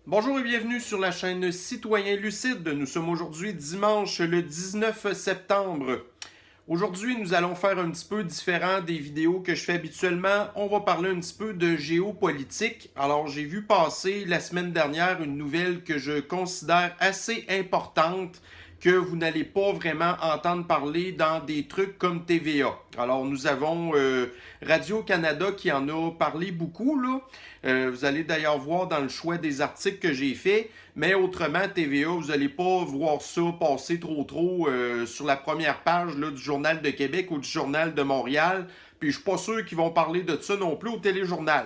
Bonjour et bienvenue sur la chaîne Citoyen Lucide. Nous sommes aujourd'hui dimanche le 19 septembre. Aujourd'hui, nous allons faire un petit peu différent des vidéos que je fais habituellement. On va parler un petit peu de géopolitique. Alors, j'ai vu passer la semaine dernière une nouvelle que je considère assez importante, que vous n'allez pas vraiment entendre parler dans des trucs comme TVA. Alors, nous avons Radio-Canada qui en a parlé beaucoup, là. Vous allez d'ailleurs voir dans le choix des articles que j'ai fait, mais autrement, TVA, vous n'allez pas voir ça passer trop sur la première page là, du Journal de Québec ou du Journal de Montréal, puis je suis pas sûr qu'ils vont parler de ça non plus au téléjournal.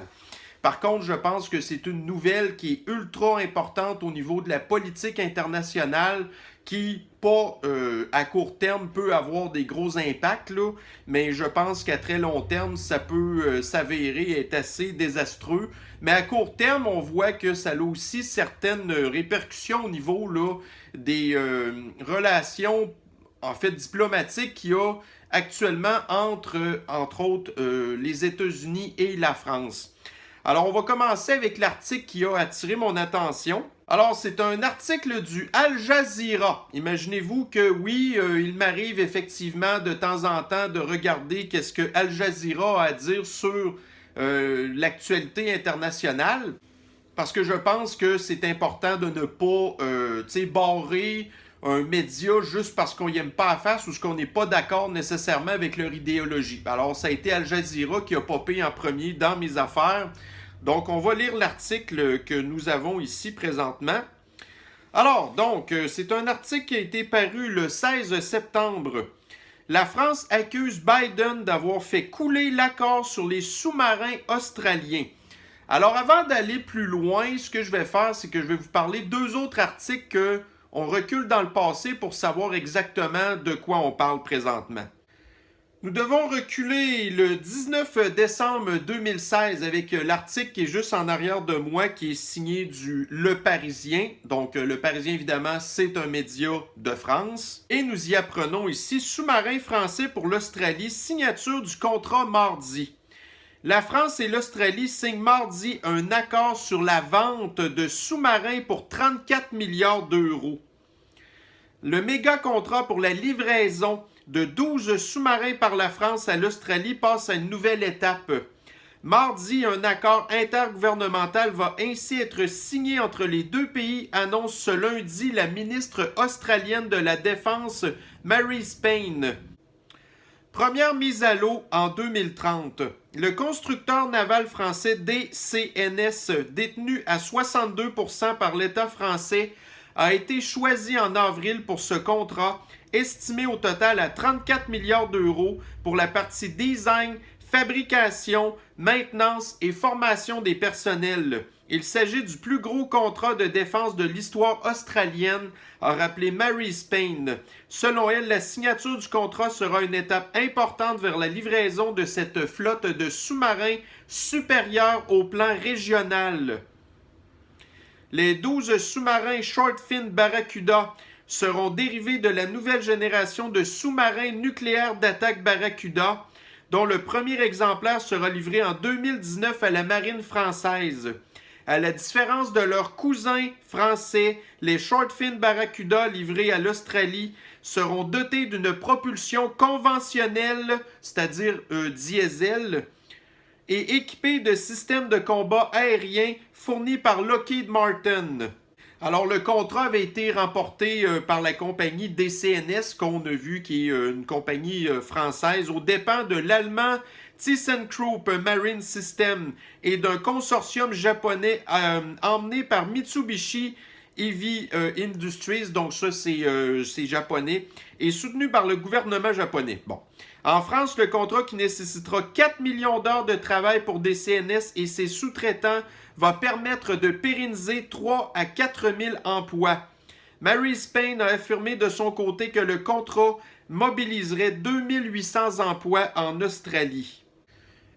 Par contre, je pense que c'est une nouvelle qui est ultra importante au niveau de la politique internationale qui, pas à court terme, peut avoir des gros impacts, là, mais je pense qu'à très long terme, ça peut s'avérer être assez désastreux. Mais à court terme, on voit que ça a aussi certaines répercussions au niveau là, des relations en fait diplomatiques qu'il y a actuellement entre autres, les États-Unis et la France. Alors, on va commencer avec l'article qui a attiré mon attention. Alors, c'est un article du Al Jazeera. Imaginez-vous que oui, il m'arrive effectivement de temps en temps de regarder qu'est-ce que Al Jazeera a à dire sur l'actualité internationale. Parce que je pense que c'est important de ne pas barrer un média juste parce qu'on n'y aime pas la face ou qu'on n'est pas d'accord nécessairement avec leur idéologie. Alors, ça a été Al Jazeera qui a popé en premier dans mes affaires. Donc, on va lire l'article que nous avons ici présentement. Alors, donc, c'est un article qui a été paru le 16 septembre. La France accuse Biden d'avoir fait couler l'accord sur les sous-marins australiens. Alors, avant d'aller plus loin, ce que je vais faire, c'est que je vais vous parler deux autres articles que on recule dans le passé pour savoir exactement de quoi on parle présentement. Nous devons reculer le 19 décembre 2016 avec l'article qui est juste en arrière de moi, qui est signé du Le Parisien. Donc, Le Parisien, évidemment, c'est un média de France. Et nous y apprenons ici, sous-marin français pour l'Australie, signature du contrat mardi. La France et l'Australie signent mardi un accord sur la vente de sous-marins pour 34 milliards d'euros. Le méga contrat pour la livraison de 12 sous-marins par la France à l'Australie passe à une nouvelle étape. Mardi, un accord intergouvernemental va ainsi être signé entre les deux pays, annonce ce lundi la ministre australienne de la Défense, Mary Spain. Première mise à l'eau en 2030. Le constructeur naval français DCNS, détenu à 62% par l'État français, a été choisi en avril pour ce contrat, estimé au total à 34 milliards d'euros pour la partie design, fabrication, maintenance et formation des personnels. Il s'agit du plus gros contrat de défense de l'histoire australienne, a rappelé Mary Spain. Selon elle, la signature du contrat sera une étape importante vers la livraison de cette flotte de sous-marins supérieure au plan régional. Les 12 sous-marins Shortfin Barracuda seront dérivés de la nouvelle génération de sous-marins nucléaires d'attaque Barracuda, dont le premier exemplaire sera livré en 2019 à la marine française. À la différence de leurs cousins français, les Shortfin Barracuda livrés à l'Australie seront dotés d'une propulsion conventionnelle, c'est-à-dire diesel, et équipés de systèmes de combat aérien fournis par Lockheed Martin. Alors, le contrat avait été remporté par la compagnie DCNS, qu'on a vu, qui est une compagnie française, aux dépens de l'allemand ThyssenKrupp Marine System et d'un consortium japonais emmené par Mitsubishi Heavy Industries, donc ça c'est japonais, et soutenu par le gouvernement japonais. Bon. En France, le contrat qui nécessitera 4 millions d'heures de travail pour DCNS et ses sous-traitants va permettre de pérenniser 3 à 4 000 emplois. Mary Spain a affirmé de son côté que le contrat mobiliserait 2 800 emplois en Australie.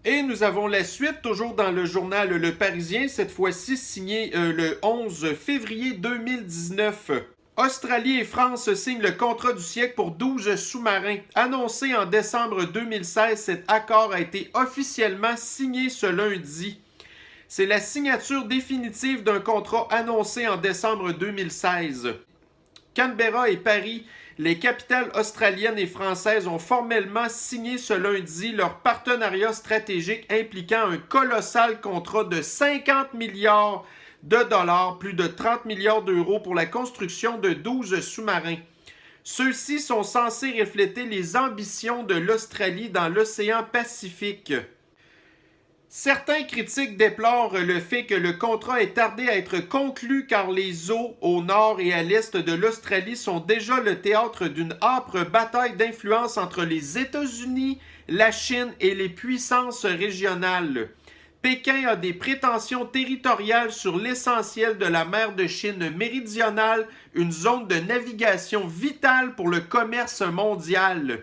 Et nous avons la suite, toujours dans le journal Le Parisien, cette fois-ci signé le 11 février 2019. Australie et France signent le contrat du siècle pour 12 sous-marins. Annoncé en décembre 2016, cet accord a été officiellement signé ce lundi. C'est la signature définitive d'un contrat annoncé en décembre 2016. Canberra et Paris, les capitales australiennes et françaises ont formellement signé ce lundi leur partenariat stratégique impliquant un colossal contrat de 50 milliards de dollars, plus de 30 milliards d'euros pour la construction de 12 sous-marins. Ceux-ci sont censés refléter les ambitions de l'Australie dans l'océan Pacifique. Certains critiques déplorent le fait que le contrat ait tardé à être conclu car les eaux au nord et à l'est de l'Australie sont déjà le théâtre d'une âpre bataille d'influence entre les États-Unis, la Chine et les puissances régionales. Pékin a des prétentions territoriales sur l'essentiel de la mer de Chine méridionale, une zone de navigation vitale pour le commerce mondial.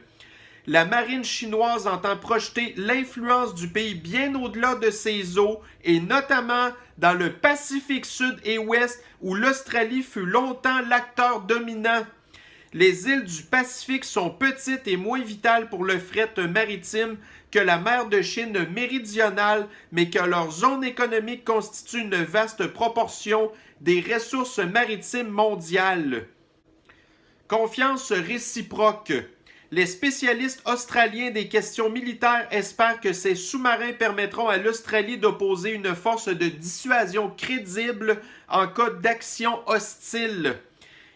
La marine chinoise entend projeter l'influence du pays bien au-delà de ses eaux et notamment dans le Pacifique Sud et Ouest où l'Australie fut longtemps l'acteur dominant. Les îles du Pacifique sont petites et moins vitales pour le fret maritime que la mer de Chine méridionale, mais que leur zone économique constitue une vaste proportion des ressources maritimes mondiales. Confiance réciproque. Les spécialistes australiens des questions militaires espèrent que ces sous-marins permettront à l'Australie d'opposer une force de dissuasion crédible en cas d'action hostile.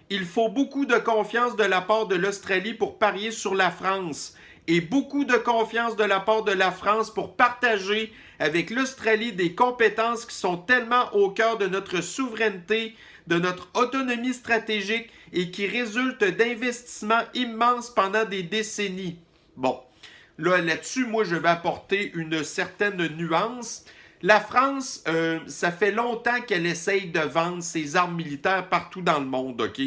Il faut beaucoup de confiance de la part de l'Australie pour parier sur la France et beaucoup de confiance de la part de la France pour partager avec l'Australie des compétences qui sont tellement au cœur de notre souveraineté, de notre autonomie stratégique et qui résultent d'investissements immenses pendant des décennies. Bon, là-dessus, moi, je vais apporter une certaine nuance. La France, ça fait longtemps qu'elle essaye de vendre ses armes militaires partout dans le monde, OK?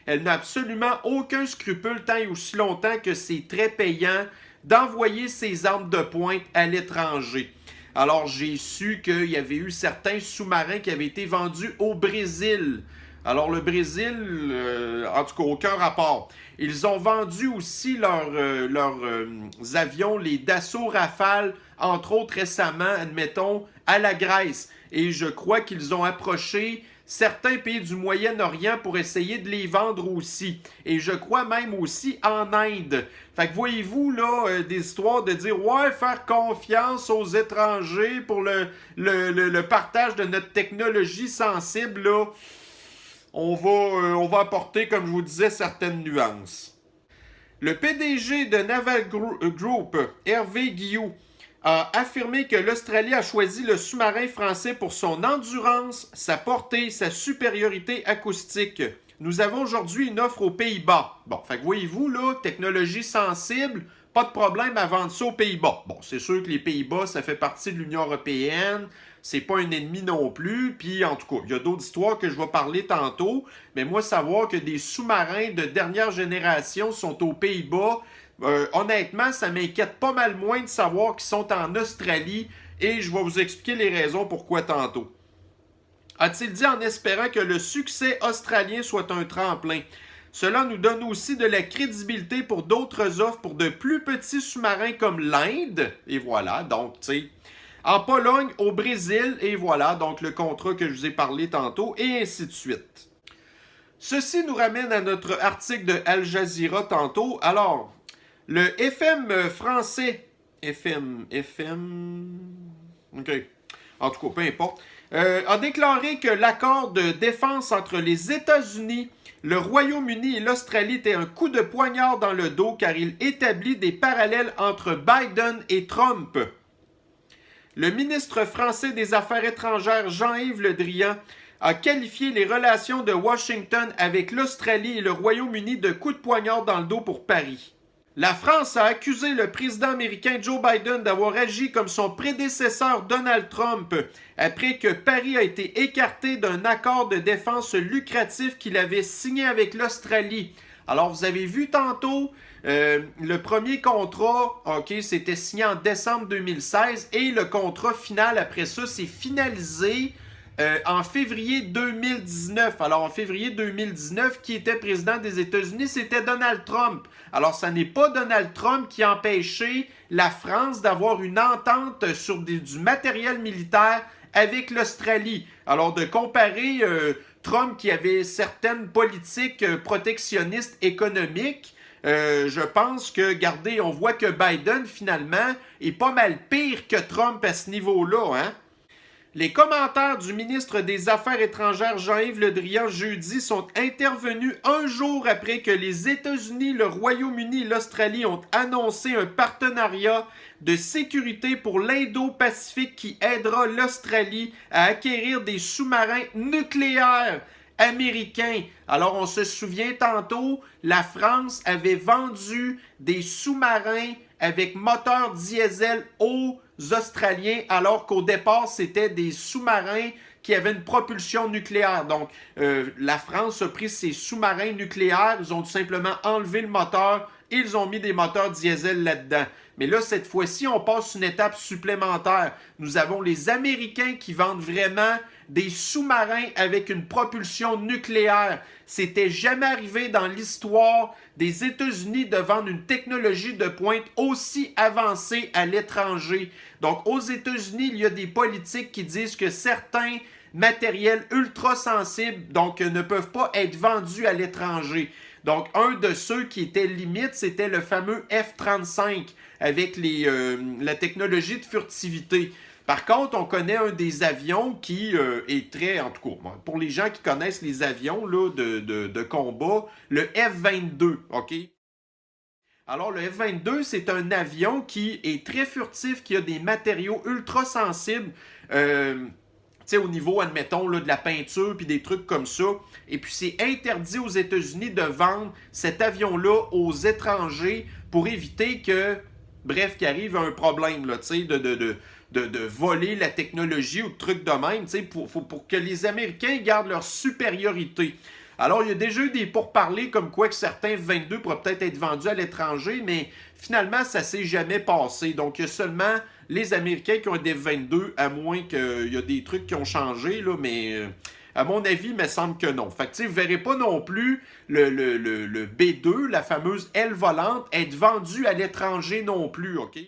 Elle n'a absolument aucun scrupule tant et aussi longtemps que c'est très payant d'envoyer ses armes de pointe à l'étranger. Alors, j'ai su qu'il y avait eu certains sous-marins qui avaient été vendus au Brésil. Alors, le Brésil, en tout cas, aucun rapport. Ils ont vendu aussi leurs avions, les Dassault Rafale, entre autres récemment, admettons, à la Grèce. Et je crois qu'ils ont approché certains pays du Moyen-Orient pour essayer de les vendre aussi. Et je crois même aussi en Inde. Fait que voyez-vous, là, des histoires de dire « Ouais, faire confiance aux étrangers pour le partage de notre technologie sensible, là, on va apporter, comme je vous disais, certaines nuances. » Le PDG de Naval Group, Hervé Guilloux, a affirmé que l'Australie a choisi le sous-marin français pour son endurance, sa portée, sa supériorité acoustique. Nous avons aujourd'hui une offre aux Pays-Bas. Bon, fait que voyez-vous, là, technologie sensible, pas de problème à vendre ça aux Pays-Bas. Bon, c'est sûr que les Pays-Bas, ça fait partie de l'Union européenne, c'est pas un ennemi non plus, puis en tout cas, il y a d'autres histoires que je vais parler tantôt, mais moi, savoir que des sous-marins de dernière génération sont aux Pays-Bas, honnêtement, ça m'inquiète pas mal moins de savoir qu'ils sont en Australie et je vais vous expliquer les raisons pourquoi tantôt. A-t-il dit en espérant que le succès australien soit un tremplin. Cela nous donne aussi de la crédibilité pour d'autres offres pour de plus petits sous-marins comme l'Inde, et voilà, donc, tu sais, en Pologne, au Brésil, et voilà, donc le contrat que je vous ai parlé tantôt, et ainsi de suite. Ceci nous ramène à notre article de Al Jazeera tantôt. Alors, le FM français, OK, en tout cas, peu importe, a déclaré que l'accord de défense entre les États-Unis, le Royaume-Uni et l'Australie était un coup de poignard dans le dos car il établit des parallèles entre Biden et Trump. Le ministre français des Affaires étrangères Jean-Yves Le Drian a qualifié les relations de Washington avec l'Australie et le Royaume-Uni de coup de poignard dans le dos pour Paris. La France a accusé le président américain Joe Biden d'avoir agi comme son prédécesseur Donald Trump après que Paris a été écarté d'un accord de défense lucratif qu'il avait signé avec l'Australie. Alors, vous avez vu tantôt, le premier contrat, OK, c'était signé en décembre 2016 et le contrat final après ça, c'est finalisé en février 2019. Alors, en février 2019, qui était président des États-Unis, c'était Donald Trump. Alors, ça n'est pas Donald Trump qui a empêché la France d'avoir une entente sur du matériel militaire avec l'Australie. Alors, de comparer Trump qui avait certaines politiques protectionnistes économiques, je pense que, regardez, on voit que Biden, finalement, est pas mal pire que Trump à ce niveau-là, hein? Les commentaires du ministre des Affaires étrangères Jean-Yves Le Drian jeudi sont intervenus un jour après que les États-Unis, le Royaume-Uni et l'Australie ont annoncé un partenariat de sécurité pour l'Indo-Pacifique qui aidera l'Australie à acquérir des sous-marins nucléaires américains. Alors, on se souvient tantôt, la France avait vendu des sous-marins avec moteur diesel aux Australiens, alors qu'au départ, c'était des sous-marins qui avaient une propulsion nucléaire. Donc, la France a pris ces sous-marins nucléaires, ils ont tout simplement enlevé le moteur et ils ont mis des moteurs diesel là-dedans. Mais là, cette fois-ci, on passe une étape supplémentaire. Nous avons les Américains qui vendent vraiment des sous-marins avec une propulsion nucléaire. C'était jamais arrivé dans l'histoire des États-Unis de vendre une technologie de pointe aussi avancée à l'étranger. Donc, aux États-Unis, il y a des politiques qui disent que certains matériels ultra sensibles, donc ne peuvent pas être vendus à l'étranger. Donc, un de ceux qui était limite, c'était le fameux F-35 avec la technologie de furtivité. Par contre, on connaît un des avions qui est très, en tout cas, pour les gens qui connaissent les avions là, de combat, le F-22, OK? Alors, le F-22, c'est un avion qui est très furtif, qui a des matériaux ultra sensibles, au niveau, admettons, là, de la peinture puis des trucs comme ça. Et puis, c'est interdit aux États-Unis de vendre cet avion-là aux étrangers pour éviter que, bref, qu'il arrive un problème, là, de voler la technologie ou de trucs de même, pour que les Américains gardent leur supériorité. Alors, il y a déjà eu des pourparlers comme quoi que certains F-22 pourraient peut-être être vendus à l'étranger, mais finalement, ça ne s'est jamais passé. Donc, il y a seulement les Américains qui ont des F-22, à moins qu'il y a des trucs qui ont changé, là, mais à mon avis, il me semble que non. Fait que, vous ne verrez pas non plus le B-2, la fameuse aile volante, être vendu à l'étranger non plus, OK?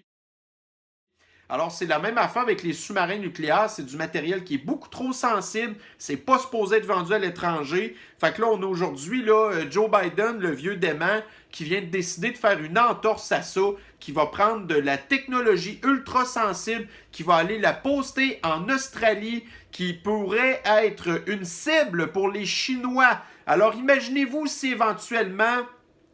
Alors, c'est la même affaire avec les sous-marins nucléaires. C'est du matériel qui est beaucoup trop sensible. C'est pas supposé être vendu à l'étranger. Fait que là, on a aujourd'hui Joe Biden, le vieux dément, qui vient de décider de faire une entorse à ça, qui va prendre de la technologie ultra sensible, qui va aller la poster en Australie, qui pourrait être une cible pour les Chinois. Alors, imaginez-vous si éventuellement,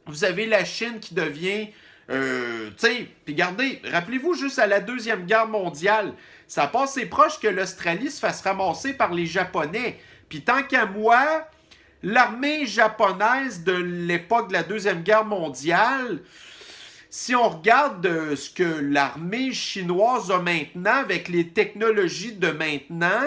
vous avez la Chine qui devient... puis regardez, rappelez-vous juste à la Deuxième Guerre mondiale, ça a passé proche que l'Australie se fasse ramasser par les Japonais. Puis tant qu'à moi, l'armée japonaise de l'époque de la Deuxième Guerre mondiale, si on regarde ce que l'armée chinoise a maintenant avec les technologies de maintenant,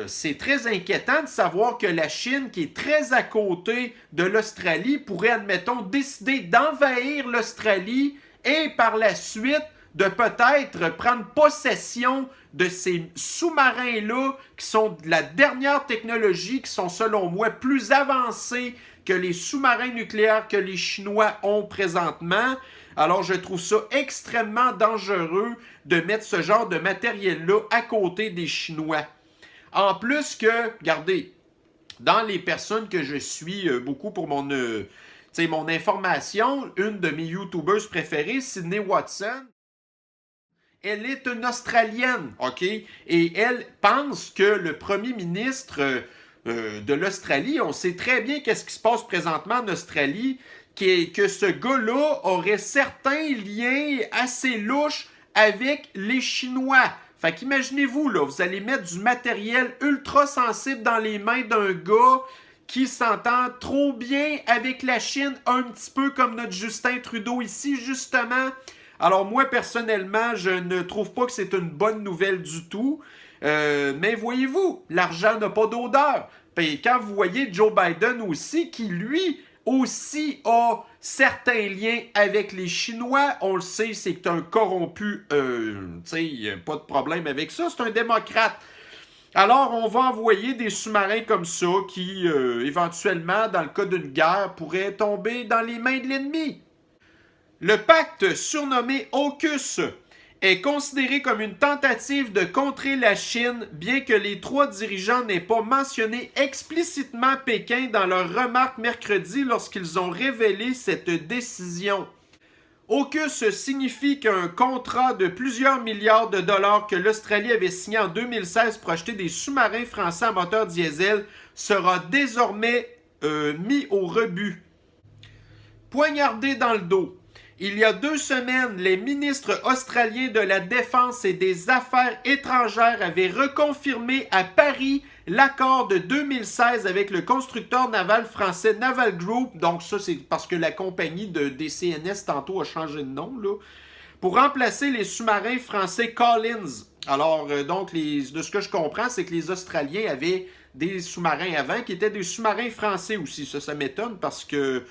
c'est très inquiétant de savoir que la Chine, qui est très à côté de l'Australie, pourrait, admettons, décider d'envahir l'Australie et par la suite de peut-être prendre possession de ces sous-marins-là qui sont de la dernière technologie, qui sont selon moi plus avancés que les sous-marins nucléaires que les Chinois ont présentement. Alors, je trouve ça extrêmement dangereux de mettre ce genre de matériel-là à côté des Chinois. En plus que, regardez, dans les personnes que je suis beaucoup pour mon information, une de mes YouTubers préférées, Sydney Watson, elle est une Australienne, OK? Et elle pense que le premier ministre de l'Australie, on sait très bien qu'est-ce qui se passe présentement en Australie, que ce gars-là aurait certains liens assez louches avec les Chinois. Fait qu'imaginez-vous, là, vous allez mettre du matériel ultra sensible dans les mains d'un gars qui s'entend trop bien avec la Chine, un petit peu comme notre Justin Trudeau ici, justement. Alors moi, personnellement, je ne trouve pas que c'est une bonne nouvelle du tout. Mais voyez-vous, l'argent n'a pas d'odeur. Puis quand vous voyez Joe Biden aussi, qui lui aussi a certains liens avec les Chinois, on le sait, c'est un corrompu, il n'y a pas de problème avec ça, c'est un démocrate. Alors, on va envoyer des sous-marins comme ça qui, éventuellement, dans le cas d'une guerre, pourraient tomber dans les mains de l'ennemi. Le pacte surnommé AUKUS est considéré comme une tentative de contrer la Chine, bien que les trois dirigeants n'aient pas mentionné explicitement Pékin dans leurs remarques mercredi lorsqu'ils ont révélé cette décision. AUKUS signifie qu'un contrat de plusieurs milliards de dollars que l'Australie avait signé en 2016 pour acheter des sous-marins français à moteur diesel sera désormais mis au rebut. Poignardé dans le dos. Il y a 2 semaines, les ministres australiens de la Défense et des Affaires étrangères avaient reconfirmé à Paris l'accord de 2016 avec le constructeur naval français Naval Group. Donc ça, c'est parce que la compagnie des CNS tantôt a changé de nom, là, pour remplacer les sous-marins français Collins. Alors, donc, de ce que je comprends, c'est que les Australiens avaient des sous-marins avant qui étaient des sous-marins français aussi. Ça m'étonne parce que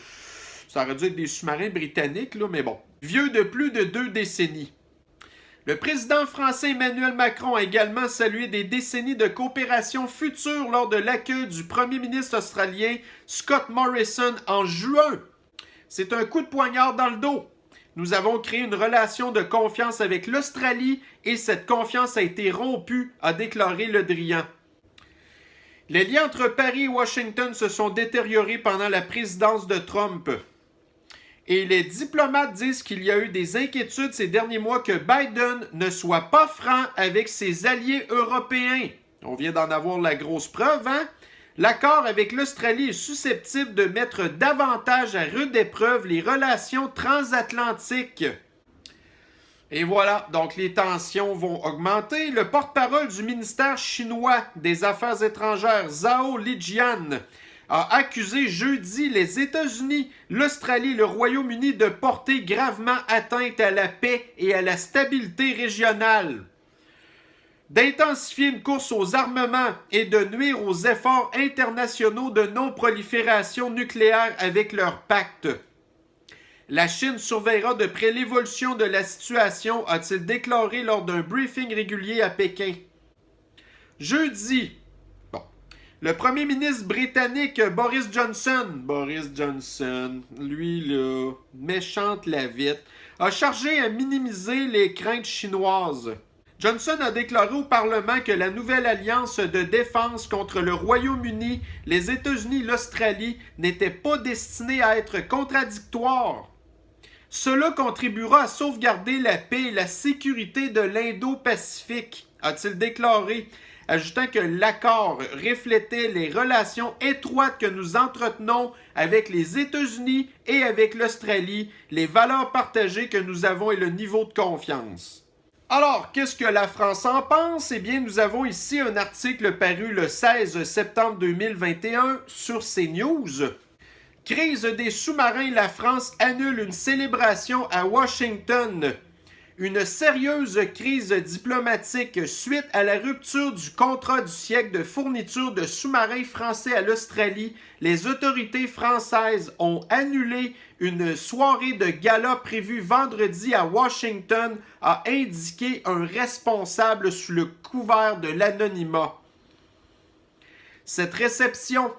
ça aurait dû être des sous-marins britanniques, là, mais bon. Vieux de plus de 2 décennies. Le président français Emmanuel Macron a également salué des décennies de coopération future lors de l'accueil du premier ministre australien Scott Morrison en juin. C'est un coup de poignard dans le dos. Nous avons créé une relation de confiance avec l'Australie et cette confiance a été rompue, a déclaré Le Drian. Les liens entre Paris et Washington se sont détériorés pendant la présidence de Trump. Et les diplomates disent qu'il y a eu des inquiétudes ces derniers mois que Biden ne soit pas franc avec ses alliés européens. On vient d'en avoir la grosse preuve, hein? L'accord avec l'Australie est susceptible de mettre davantage à rude épreuve les relations transatlantiques. Et voilà, donc les tensions vont augmenter. Le porte-parole du ministère chinois des Affaires étrangères, Zhao Lijian, a accusé jeudi les États-Unis, l'Australie et le Royaume-Uni de porter gravement atteinte à la paix et à la stabilité régionale, d'intensifier une course aux armements et de nuire aux efforts internationaux de non-prolifération nucléaire avec leur pacte. La Chine surveillera de près l'évolution de la situation, a-t-il déclaré lors d'un briefing régulier à Pékin. Jeudi, le premier ministre britannique Boris Johnson, lui là, méchante la vite, a chargé à minimiser les craintes chinoises. Johnson a déclaré au Parlement que la nouvelle alliance de défense contre le Royaume-Uni, les États-Unis et l'Australie n'était pas destinée à être contradictoire. Cela contribuera à sauvegarder la paix et la sécurité de l'Indo-Pacifique, a-t-il déclaré, ajoutant que l'accord reflétait les relations étroites que nous entretenons avec les États-Unis et avec l'Australie, les valeurs partagées que nous avons et le niveau de confiance. Alors, qu'est-ce que la France en pense? Eh bien, nous avons ici un article paru le 16 septembre 2021 sur CNews. Crise des sous-marins, la France annule une célébration à Washington. Une sérieuse crise diplomatique suite à la rupture du contrat du siècle de fourniture de sous-marins français à l'Australie. Les autorités françaises ont annulé une soirée de gala prévue vendredi à Washington, a indiqué un responsable sous le couvert de l'anonymat. Cette réception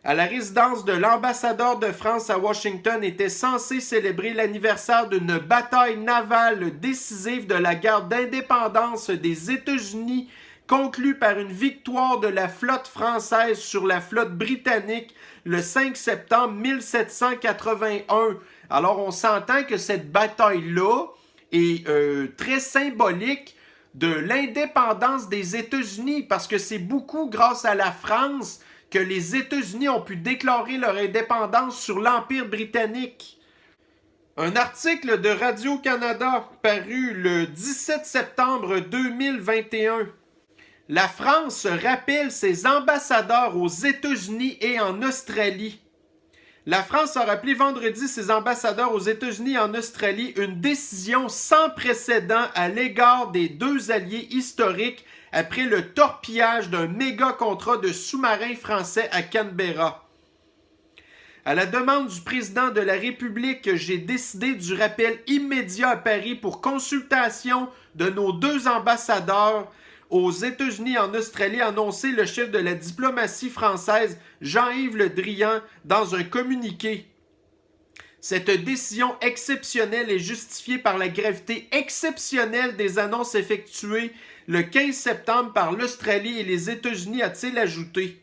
à la résidence de l'ambassadeur de France à Washington était censée célébrer l'anniversaire d'une bataille navale décisive de la guerre d'indépendance des États-Unis, conclue par une victoire de la flotte française sur la flotte britannique le 5 septembre 1781. Alors on s'entend que cette bataille-là est très symbolique de l'indépendance des États-Unis, parce que c'est beaucoup grâce à la France que les États-Unis ont pu déclarer leur indépendance sur l'Empire britannique. Un article de Radio-Canada paru le 17 septembre 2021. La France rappelle ses ambassadeurs aux États-Unis et en Australie. La France a rappelé vendredi ses ambassadeurs aux États-Unis et en Australie, une décision sans précédent à l'égard des 2 alliés historiques après le torpillage d'un méga contrat de sous-marins français à Canberra. À la demande du président de la République, j'ai décidé du rappel immédiat à Paris pour consultation de nos 2 ambassadeurs aux États-Unis et en Australie, a annoncé le chef de la diplomatie française, Jean-Yves Le Drian, dans un communiqué. Cette décision exceptionnelle est justifiée par la gravité exceptionnelle des annonces effectuées le 15 septembre par l'Australie et les États-Unis, a-t-il ajouté.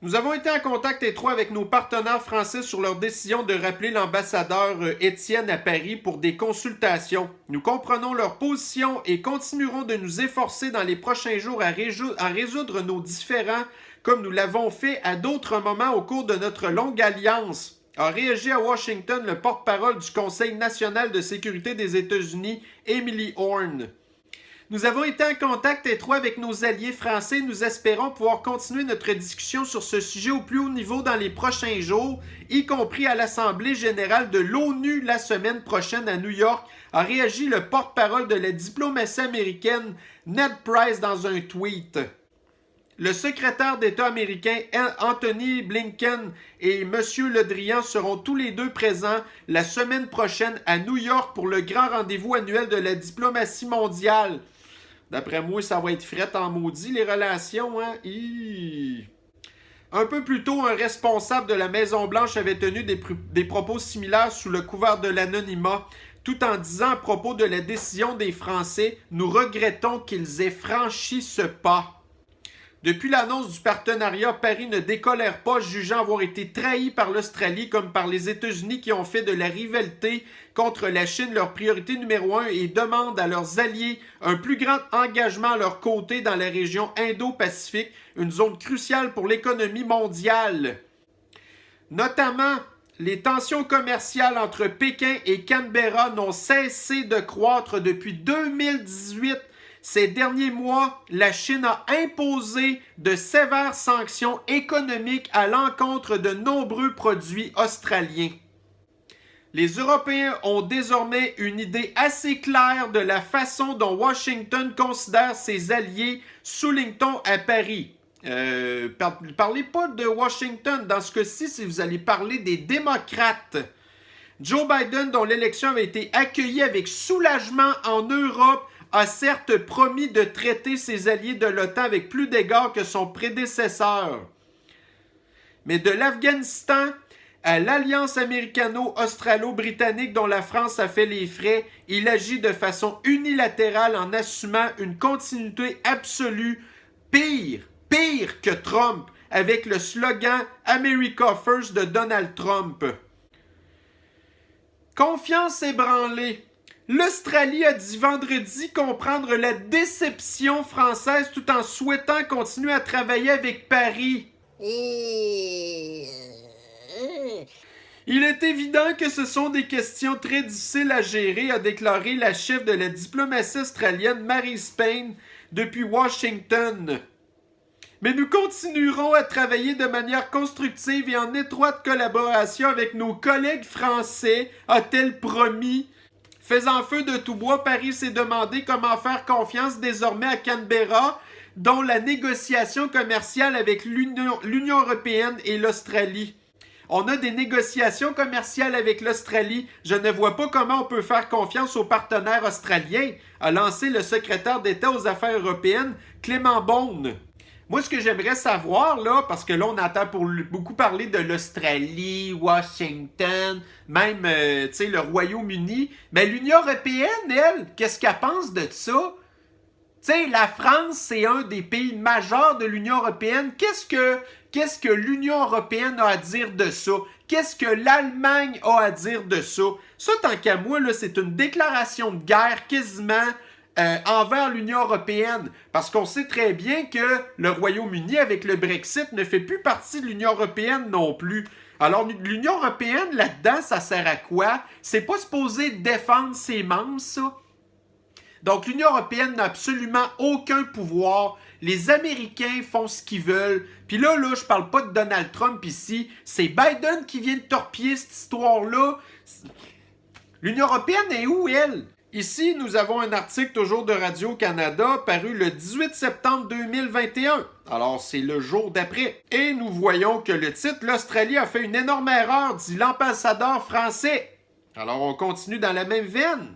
Nous avons été en contact étroit avec nos partenaires français sur leur décision de rappeler l'ambassadeur Étienne à Paris pour des consultations. Nous comprenons leur position et continuerons de nous efforcer dans les prochains jours à résoudre nos différends comme nous l'avons fait à d'autres moments au cours de notre longue alliance, a réagi à Washington le porte-parole du Conseil national de sécurité des États-Unis, Emily Horne. Nous avons été en contact étroit avec nos alliés français et nous espérons pouvoir continuer notre discussion sur ce sujet au plus haut niveau dans les prochains jours, y compris à l'Assemblée générale de l'ONU la semaine prochaine à New York, a réagi le porte-parole de la diplomatie américaine, Ned Price, dans un tweet. Le secrétaire d'État américain Anthony Blinken et M. Le Drian seront tous les deux présents la semaine prochaine à New York pour le grand rendez-vous annuel de la diplomatie mondiale. D'après moi, ça va être fret en maudit, les relations, hein? Un peu plus tôt, un responsable de la Maison-Blanche avait tenu des propos similaires sous le couvert de l'anonymat, tout en disant à propos de la décision des Français, « Nous regrettons qu'ils aient franchi ce pas ». Depuis l'annonce du partenariat, Paris ne décolère pas, jugeant avoir été trahi par l'Australie comme par les États-Unis qui ont fait de la rivalité contre la Chine leur priorité numéro 1 et demandent à leurs alliés un plus grand engagement à leur côté dans la région Indo-Pacifique, une zone cruciale pour l'économie mondiale. Notamment, les tensions commerciales entre Pékin et Canberra n'ont cessé de croître depuis 2018. Ces derniers mois, la Chine a imposé de sévères sanctions économiques à l'encontre de nombreux produits australiens. Les Européens ont désormais une idée assez claire de la façon dont Washington considère ses alliés, souligne-t-on à Paris. Parlez pas de Washington. Dans ce cas-ci, si vous allez parler des démocrates. Joe Biden, dont l'élection avait été accueillie avec soulagement en Europe, a certes promis de traiter ses alliés de l'OTAN avec plus d'égards que son prédécesseur. Mais de l'Afghanistan à l'alliance américano-australo-britannique dont la France a fait les frais, il agit de façon unilatérale en assumant une continuité absolue, pire que Trump, avec le slogan « America First » de Donald Trump. Confiance ébranlée. L'Australie a dit vendredi comprendre la déception française tout en souhaitant continuer à travailler avec Paris. Il est évident que ce sont des questions très difficiles à gérer, a déclaré la chef de la diplomatie australienne Marise Payne depuis Washington. Mais nous continuerons à travailler de manière constructive et en étroite collaboration avec nos collègues français, a-t-elle promis. Faisant feu de tout bois, Paris s'est demandé comment faire confiance désormais à Canberra, dont la négociation commerciale avec l'Union européenne et l'Australie. On a des négociations commerciales avec l'Australie. Je ne vois pas comment on peut faire confiance aux partenaires australiens, a lancé le secrétaire d'État aux Affaires européennes, Clément Beaune. Moi, ce que j'aimerais savoir, là, parce que là, on entend beaucoup parler de l'Australie, Washington, même, tu sais, le Royaume-Uni. Mais l'Union européenne, elle, qu'est-ce qu'elle pense de ça? Tu sais, la France, c'est un des pays majeurs de l'Union européenne. Qu'est-ce que l'Union européenne a à dire de ça? Qu'est-ce que l'Allemagne a à dire de ça? Ça, tant qu'à moi, là, c'est une déclaration de guerre quasiment envers l'Union européenne. Parce qu'on sait très bien que le Royaume-Uni, avec le Brexit, ne fait plus partie de l'Union européenne non plus. Alors, l'Union européenne, là-dedans, ça sert à quoi? C'est pas supposé défendre ses membres, ça? Donc, l'Union européenne n'a absolument aucun pouvoir. Les Américains font ce qu'ils veulent. Puis là, je parle pas de Donald Trump ici. C'est Biden qui vient de torpiller cette histoire-là. L'Union européenne est où, elle? Ici, nous avons un article toujours de Radio-Canada paru le 18 septembre 2021. Alors, c'est le jour d'après. Et nous voyons que le titre « L'Australie a fait une énorme erreur », dit l'ambassadeur français. Alors, on continue dans la même veine.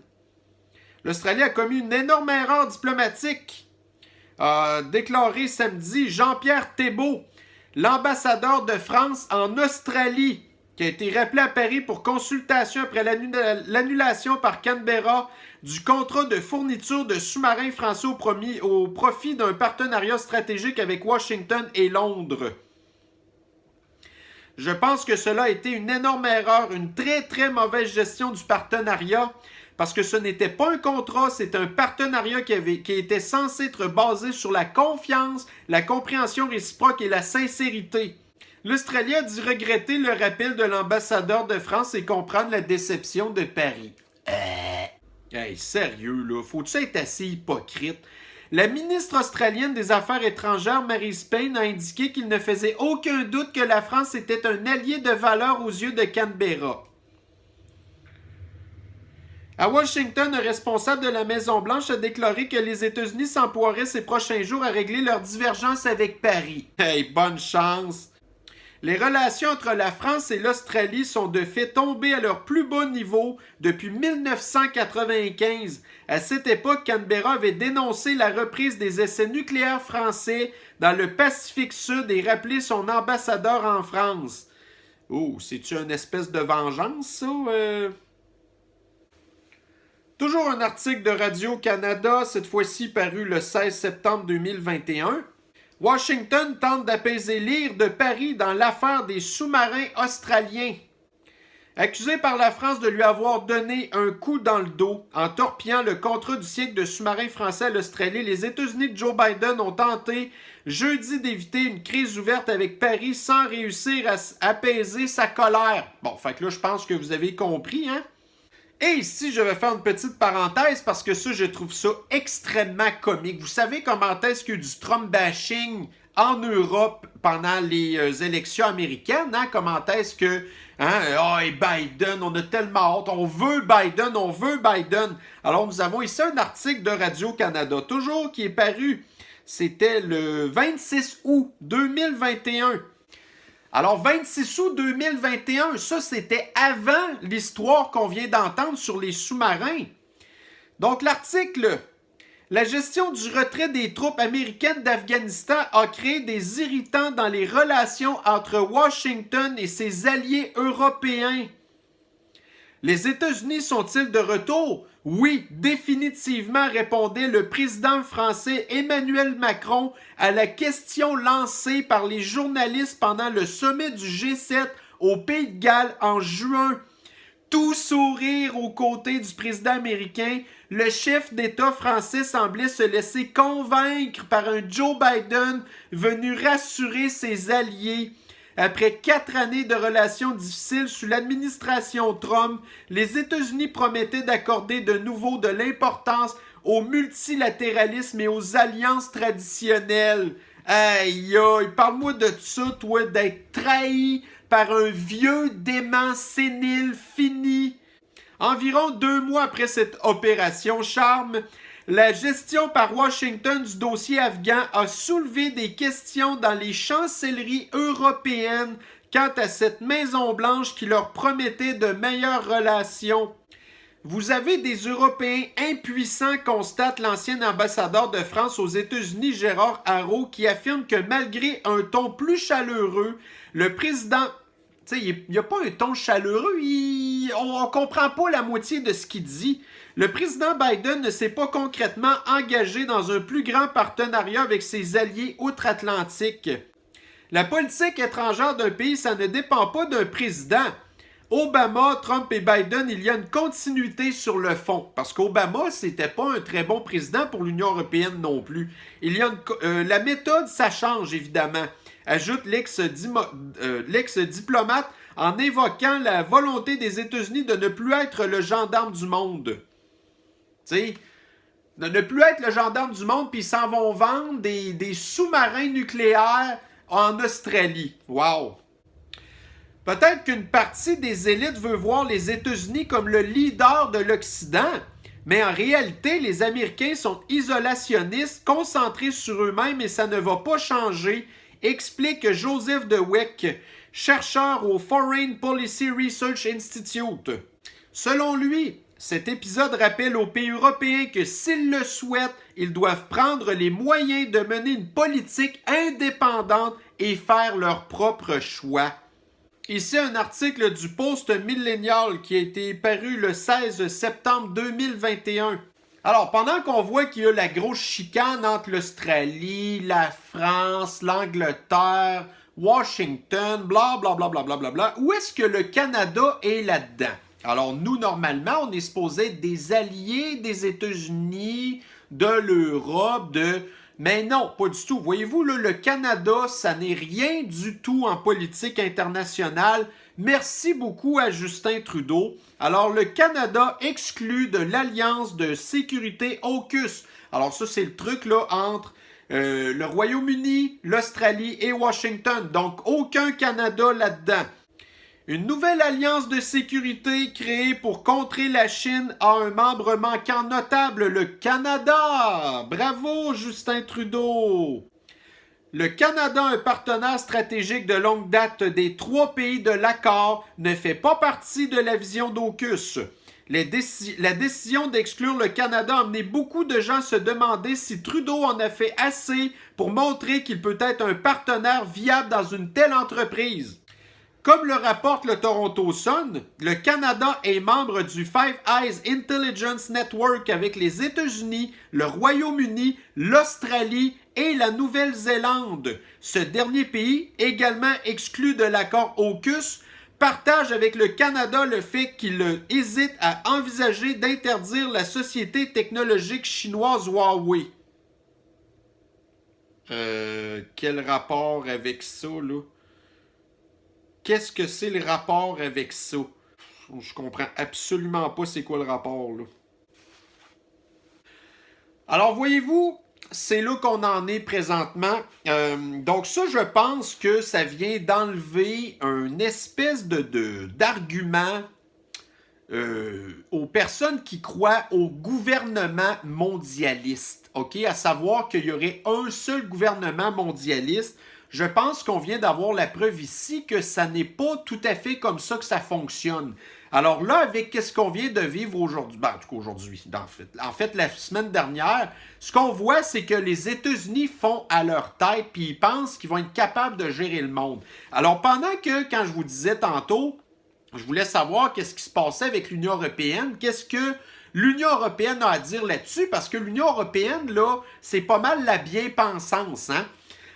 L'Australie a commis une énorme erreur diplomatique, a déclaré samedi Jean-Pierre Thébault, l'ambassadeur de France en Australie. qui a été rappelé à Paris pour consultation après l'annulation par Canberra du contrat de fourniture de sous-marins français au profit d'un partenariat stratégique avec Washington et Londres. Je pense que cela a été une énorme erreur, une très très mauvaise gestion du partenariat, parce que ce n'était pas un contrat, c'est un partenariat qui était censé être basé sur la confiance, la compréhension réciproque et la sincérité. L'Australie a dû regretter le rappel de l'ambassadeur de France et comprendre la déception de Paris. Hey, sérieux, là, faut-tu être assez hypocrite? La ministre australienne des Affaires étrangères, Marise Payne, a indiqué qu'il ne faisait aucun doute que la France était un allié de valeur aux yeux de Canberra. À Washington, un responsable de la Maison-Blanche a déclaré que les États-Unis s'emploieraient ces prochains jours à régler leurs divergences avec Paris. Hey, bonne chance! Les relations entre la France et l'Australie sont de fait tombées à leur plus bas niveau depuis 1995. À cette époque, Canberra avait dénoncé la reprise des essais nucléaires français dans le Pacifique Sud et rappelé son ambassadeur en France. Oh, c'est-tu une espèce de vengeance, ça? Toujours un article de Radio-Canada, cette fois-ci paru le 16 septembre 2021. Washington tente d'apaiser l'ire de Paris dans l'affaire des sous-marins australiens. Accusé par la France de lui avoir donné un coup dans le dos en torpillant le contrat du siècle de sous-marins français à l'Australie, les États-Unis de Joe Biden ont tenté jeudi d'éviter une crise ouverte avec Paris sans réussir à apaiser sa colère. Bon, fait que là, je pense que vous avez compris, hein? Et ici, je vais faire une petite parenthèse parce que ça, je trouve ça extrêmement comique. Vous savez comment est-ce qu'il y a eu du Trump bashing en Europe pendant les élections américaines? Hein? Comment est-ce que... et Biden, on a tellement hâte, on veut Biden, on veut Biden. Alors, nous avons ici un article de Radio-Canada, toujours qui est paru. C'était le 26 août 2021. Alors, 26 août 2021, ça, c'était avant l'histoire qu'on vient d'entendre sur les sous-marins. Donc, l'article, la gestion du retrait des troupes américaines d'Afghanistan a créé des irritants dans les relations entre Washington et ses alliés européens. Les États-Unis sont-ils de retour? Oui, définitivement, répondait le président français Emmanuel Macron à la question lancée par les journalistes pendant le sommet du G7 au Pays de Galles en juin. Tout sourire aux côtés du président américain, le chef d'État français semblait se laisser convaincre par un Joe Biden venu rassurer ses alliés. Après 4 années de relations difficiles sous l'administration Trump, les États-Unis promettaient d'accorder de nouveau de l'importance au multilatéralisme et aux alliances traditionnelles. Aïe, aïe, parle-moi de ça, toi, d'être trahi par un vieux dément sénile fini. Environ 2 mois après cette opération charme, la gestion par Washington du dossier afghan a soulevé des questions dans les chancelleries européennes quant à cette Maison-Blanche qui leur promettait de meilleures relations. Vous avez des Européens impuissants, constate l'ancien ambassadeur de France aux États-Unis, Gérard Haro, qui affirme que malgré un ton plus chaleureux, le président... Tu sais, il n'y a pas un ton chaleureux, on ne comprend pas la moitié de ce qu'il dit. Le président Biden ne s'est pas concrètement engagé dans un plus grand partenariat avec ses alliés outre-Atlantique. La politique étrangère d'un pays, ça ne dépend pas d'un président. Obama, Trump et Biden, il y a une continuité sur le fond. Parce qu'Obama, c'était pas un très bon président pour l'Union européenne non plus. La méthode, ça change évidemment, ajoute l'ex-diplomate en évoquant la volonté des États-Unis de ne plus être le gendarme du monde. Tu sais, de ne plus être le gendarme du monde, puis ils s'en vont vendre des sous-marins nucléaires en Australie. Wow! Peut-être qu'une partie des élites veut voir les États-Unis comme le leader de l'Occident, mais en réalité, les Américains sont isolationnistes, concentrés sur eux-mêmes et ça ne va pas changer, explique Joseph DeWeck, chercheur au Foreign Policy Research Institute. Selon lui, cet épisode rappelle aux pays européens que s'ils le souhaitent, ils doivent prendre les moyens de mener une politique indépendante et faire leur propre choix. Ici, un article du Post Millennial qui a été paru le 16 septembre 2021. Alors, pendant qu'on voit qu'il y a la grosse chicane entre l'Australie, la France, l'Angleterre, Washington, bla bla bla bla bla bla bla, où est-ce que le Canada est là-dedans? Alors, nous, normalement, on est supposé être des alliés des États-Unis, de l'Europe, Mais non, pas du tout. Voyez-vous, là, le Canada, ça n'est rien du tout en politique internationale. Merci beaucoup à Justin Trudeau. Alors, le Canada exclu de l'Alliance de sécurité AUKUS. Alors, ça, c'est le truc là entre le Royaume-Uni, l'Australie et Washington. Donc, aucun Canada là-dedans. Une nouvelle alliance de sécurité créée pour contrer la Chine a un membre manquant notable, le Canada. Bravo, Justin Trudeau. Le Canada, un partenaire stratégique de longue date des 3 pays de l'accord, ne fait pas partie de la vision d'AUKUS. La décision d'exclure le Canada a amené beaucoup de gens à se demander si Trudeau en a fait assez pour montrer qu'il peut être un partenaire viable dans une telle entreprise. Comme le rapporte le Toronto Sun, le Canada est membre du Five Eyes Intelligence Network avec les États-Unis, le Royaume-Uni, l'Australie et la Nouvelle-Zélande. Ce dernier pays, également exclu de l'accord AUKUS, partage avec le Canada le fait qu'il hésite à envisager d'interdire la société technologique chinoise Huawei. Quel rapport avec ça, là? Qu'est-ce que c'est le rapport avec ça? Je comprends absolument pas c'est quoi le rapport, là. Alors, voyez-vous, c'est là qu'on en est présentement. Donc ça, je pense que ça vient d'enlever une espèce d'argument aux personnes qui croient au gouvernement mondialiste. OK? À savoir qu'il y aurait un seul gouvernement mondialiste. Je pense qu'on vient d'avoir la preuve ici que ça n'est pas tout à fait comme ça que ça fonctionne. Alors là, avec ce qu'on vient de vivre aujourd'hui, en tout cas aujourd'hui, en fait, la semaine dernière, ce qu'on voit, c'est que les États-Unis font à leur tête puis ils pensent qu'ils vont être capables de gérer le monde. Alors pendant que, quand je vous disais tantôt, je voulais savoir qu'est-ce qui se passait avec l'Union européenne, qu'est-ce que l'Union européenne a à dire là-dessus, parce que l'Union européenne, là, c'est pas mal la bien-pensance, hein?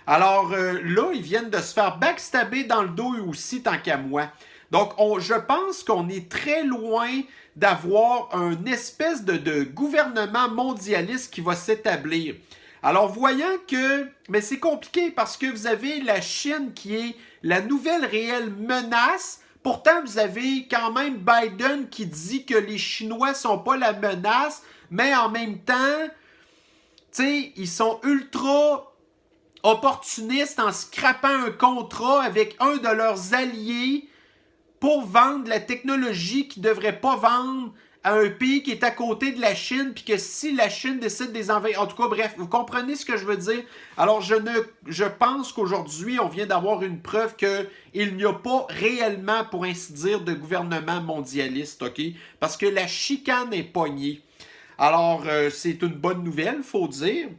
Alors là, ils viennent de se faire backstabber dans le dos eux aussi, tant qu'à moi. Donc, je pense qu'on est très loin d'avoir un espèce de gouvernement mondialiste qui va s'établir. Alors, voyant que... Mais c'est compliqué parce que vous avez la Chine qui est la nouvelle réelle menace. Pourtant, vous avez quand même Biden qui dit que les Chinois ne sont pas la menace, mais en même temps, tu sais, ils sont ultra opportunistes en scrapant un contrat avec un de leurs alliés pour vendre la technologie qu'ils ne devraient pas vendre à un pays qui est à côté de la Chine, puis que si la Chine décide de les envahir... En tout cas, bref, vous comprenez ce que je veux dire? Alors, je pense qu'aujourd'hui, on vient d'avoir une preuve qu'il n'y a pas réellement, pour ainsi dire, de gouvernement mondialiste, OK? Parce que la chicane est pognée. Alors, c'est une bonne nouvelle, il faut dire.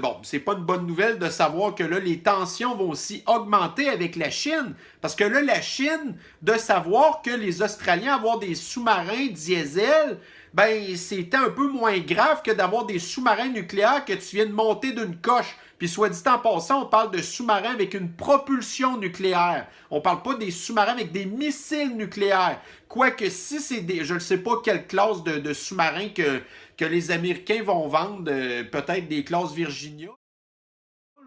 Bon, c'est pas une bonne nouvelle de savoir que là, les tensions vont aussi augmenter avec la Chine. Parce que là, la Chine, de savoir que les Australiens avoir des sous-marins diesel, ben, c'était un peu moins grave que d'avoir des sous-marins nucléaires que tu viens de monter d'une coche. Puis soit dit en passant, on parle de sous-marins avec une propulsion nucléaire. On parle pas des sous-marins avec des missiles nucléaires. Quoique si c'est des... Je ne sais pas quelle classe de sous-marins que les Américains vont vendre, peut-être des classes Virginia.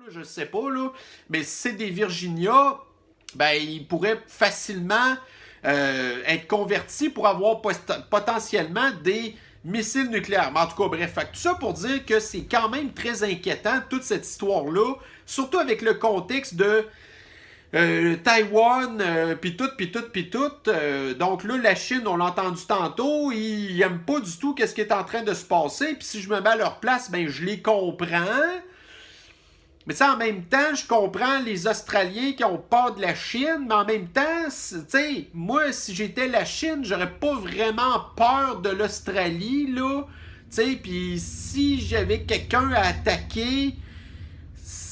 Je ne sais pas, là. Mais si c'est des Virginia, ben, ils pourraient facilement être convertis pour avoir potentiellement des missiles nucléaires. Mais en tout cas, bref, tout ça pour dire que c'est quand même très inquiétant, toute cette histoire-là, surtout avec le contexte de Taïwan, puis tout. Donc là, la Chine, on l'a entendu tantôt, ils n'aiment pas du tout ce qui est en train de se passer. Puis si je me mets à leur place, ben je les comprends. Mais ça, en même temps, je comprends les Australiens qui ont peur de la Chine, mais en même temps, tu sais, moi, si j'étais la Chine, j'aurais pas vraiment peur de l'Australie, là. Tu sais, puis si j'avais quelqu'un à attaquer...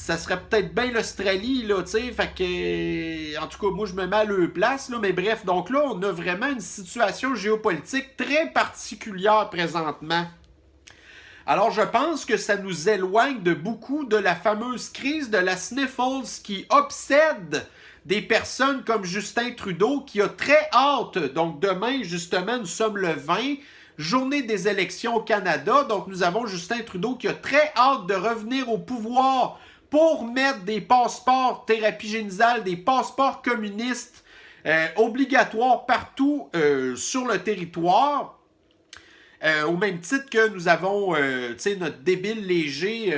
ça serait peut-être bien l'Australie, là, tu sais, fait que, en tout cas, moi, je me mets à leur place, là, mais bref, donc là, on a vraiment une situation géopolitique très particulière présentement. Alors, je pense que ça nous éloigne de beaucoup de la fameuse crise de la Sniffles qui obsède des personnes comme Justin Trudeau qui a très hâte. Donc, demain, justement, nous sommes le 20, journée des élections au Canada. Donc, nous avons Justin Trudeau qui a très hâte de revenir au pouvoir pour mettre des passeports thérapie génisale, des passeports communistes obligatoires partout sur le territoire. Au même titre que nous avons notre débile léger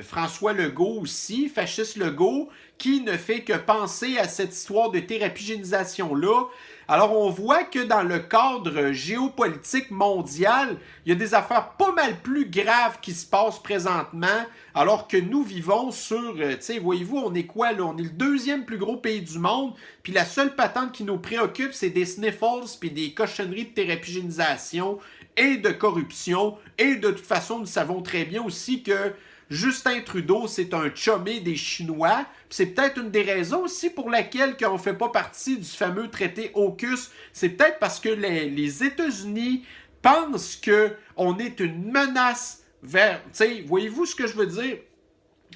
François Legault aussi, fasciste Legault, qui ne fait que penser à cette histoire de thérapie-génisation-là. Alors on voit que dans le cadre géopolitique mondial, il y a des affaires pas mal plus graves qui se passent présentement, alors que nous vivons sur, voyez-vous, on est quoi là? On est le deuxième plus gros pays du monde, puis la seule patente qui nous préoccupe, c'est des sniffles, puis des cochonneries de thérapie-génisation et de corruption. Et de toute façon, nous savons très bien aussi que Justin Trudeau, c'est un chumé des Chinois. C'est peut-être une des raisons aussi pour laquelle on ne fait pas partie du fameux traité AUKUS. C'est peut-être parce que les États-Unis pensent qu'on est une menace vers... Voyez-vous ce que je veux dire?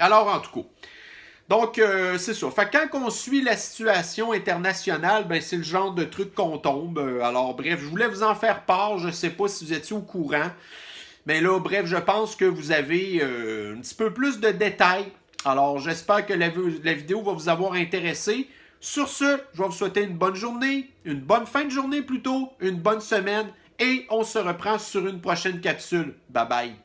Alors, en tout cas... Donc, c'est ça. Fait que quand on suit la situation internationale, ben c'est le genre de truc qu'on tombe. Alors, bref, je voulais vous en faire part. Je sais pas si vous étiez au courant. Mais là, bref, je pense que vous avez un petit peu plus de détails. Alors, j'espère que la vidéo va vous avoir intéressé. Sur ce, je vais vous souhaiter une bonne journée, une bonne fin de journée plutôt, une bonne semaine. Et on se reprend sur une prochaine capsule. Bye bye.